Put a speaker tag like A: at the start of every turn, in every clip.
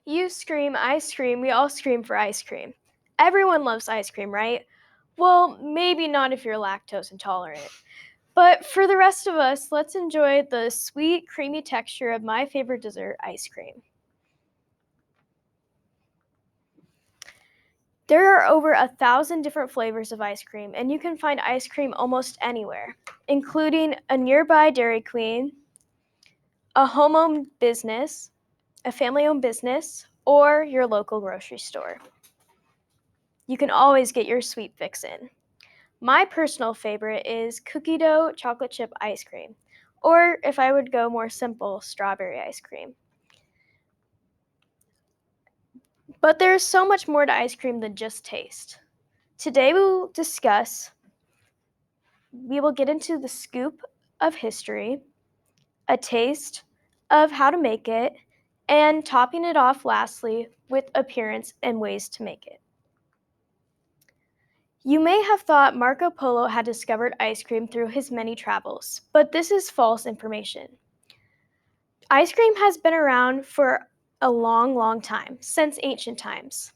A: You scream, I scream, we all scream for ice cream. Everyone loves ice cream, right? Well, maybe not if you're lactose intolerant. But for the rest of us, let's enjoy the sweet, creamy texture of my favorite dessert, ice cream. There are over 1,000 different flavors of ice cream, and you can find ice cream almost anywhere, including a nearby Dairy Queen, a home-owned business, a family-owned business, or your local grocery store. You can always get your sweet fix in. My personal favorite is cookie dough chocolate chip ice cream, or if I would go more simple, strawberry ice cream. But there's so much more to ice cream than just taste. Today we will get into the scoop of history, a taste of how to make it, and topping it off lastly with appearance and ways to make it. You may have thought Marco Polo had discovered ice cream through his many travels, but this is false information. Ice cream has been around for a long, long time, since ancient times.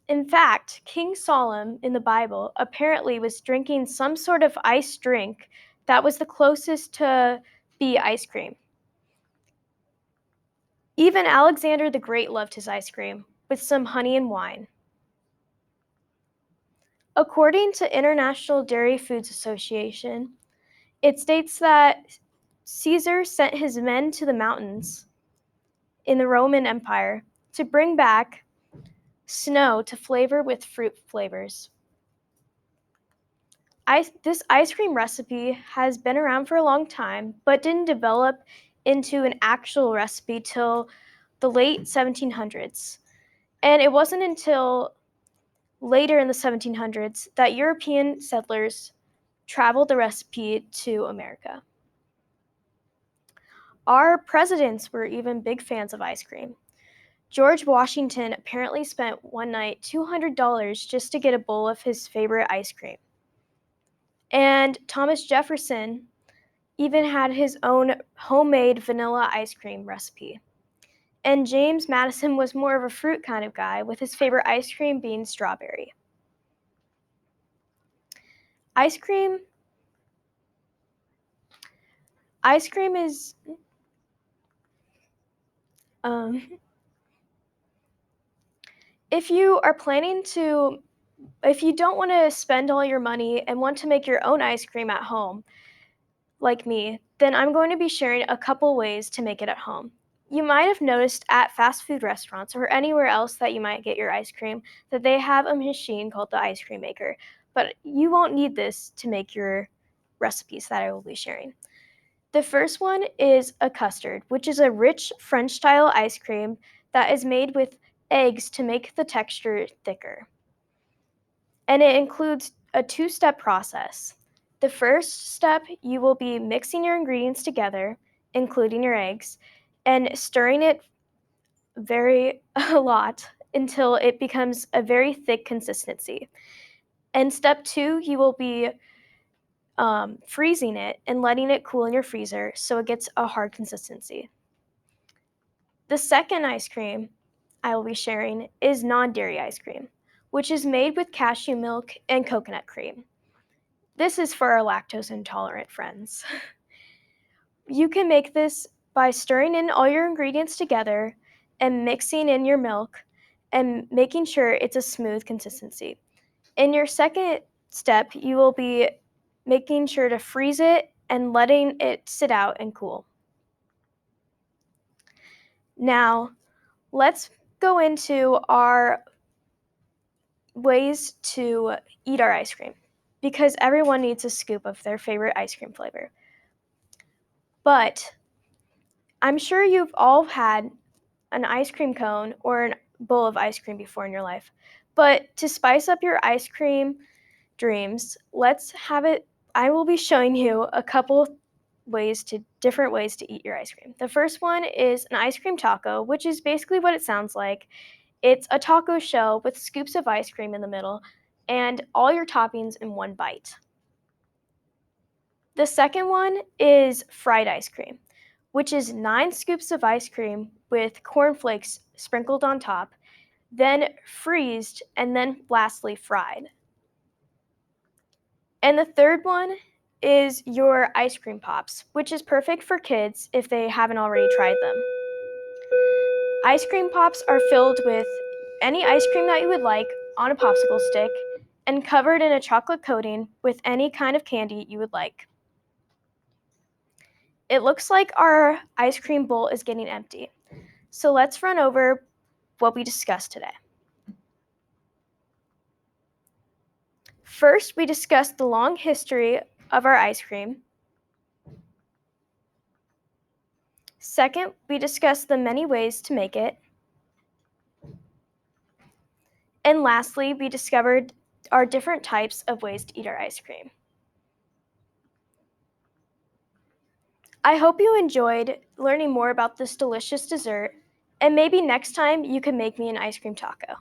A: In fact, King Solomon in the Bible apparently was drinking some sort of ice drink that was the closest to be ice cream. Even Alexander the Great loved his ice cream, with some honey and wine. According to International Dairy Foods Association, it states that Caesar sent his men to the mountains in the Roman Empire to bring back snow to flavor with fruit flavors. This ice cream recipe has been around for a long time, but didn't develop into an actual recipe till the late 1700s. And it wasn't until later in the 1700s that European settlers traveled the recipe to America. Our presidents were even big fans of ice cream. George Washington apparently spent one night $200 just to get a bowl of his favorite ice cream. And Thomas Jefferson even had his own homemade vanilla ice cream recipe. And James Madison was more of a fruit kind of guy, with his favorite ice cream being strawberry. Ice cream is if you don't want to spend all your money and want to make your own ice cream at home, like me, then I'm going to be sharing a couple ways to make it at home. You might have noticed at fast food restaurants or anywhere else that you might get your ice cream that they have a machine called the ice cream maker, but you won't need this to make your recipes that I will be sharing. The first one is a custard, which is a rich French-style ice cream that is made with eggs to make the texture thicker. And it includes a two-step process. The first step, you will be mixing your ingredients together, including your eggs, and stirring it a lot until it becomes a very thick consistency. And step 2, you will be freezing it and letting it cool in your freezer so it gets a hard consistency. The second ice cream I will be sharing is non-dairy ice cream, which is made with cashew milk and coconut cream. This is for our lactose intolerant friends. You can make this by stirring in all your ingredients together and mixing in your milk and making sure it's a smooth consistency. In your second step, you will be making sure to freeze it and letting it sit out and cool. Now, let's go into our ways to eat our ice cream, because everyone needs a scoop of their favorite ice cream flavor. But I'm sure you've all had an ice cream cone or a bowl of ice cream before in your life. But to spice up your ice cream dreams, I will be showing you a couple different ways to eat your ice cream. The first one is an ice cream taco, which is basically what it sounds like. It's a taco shell with scoops of ice cream in the middle and all your toppings in one bite. The second one is fried ice cream, which is 9 scoops of ice cream with cornflakes sprinkled on top, then freezed, and then lastly fried. And the third one is your ice cream pops, which is perfect for kids if they haven't already tried them. Ice cream pops are filled with any ice cream that you would like on a popsicle stick and covered in a chocolate coating with any kind of candy you would like. It looks like our ice cream bowl is getting empty. So let's run over what we discussed today. First, we discussed the long history of our ice cream. Second, we discussed the many ways to make it. And lastly, we discovered our different types of ways to eat our ice cream. I hope you enjoyed learning more about this delicious dessert, and maybe next time you can make me an ice cream taco.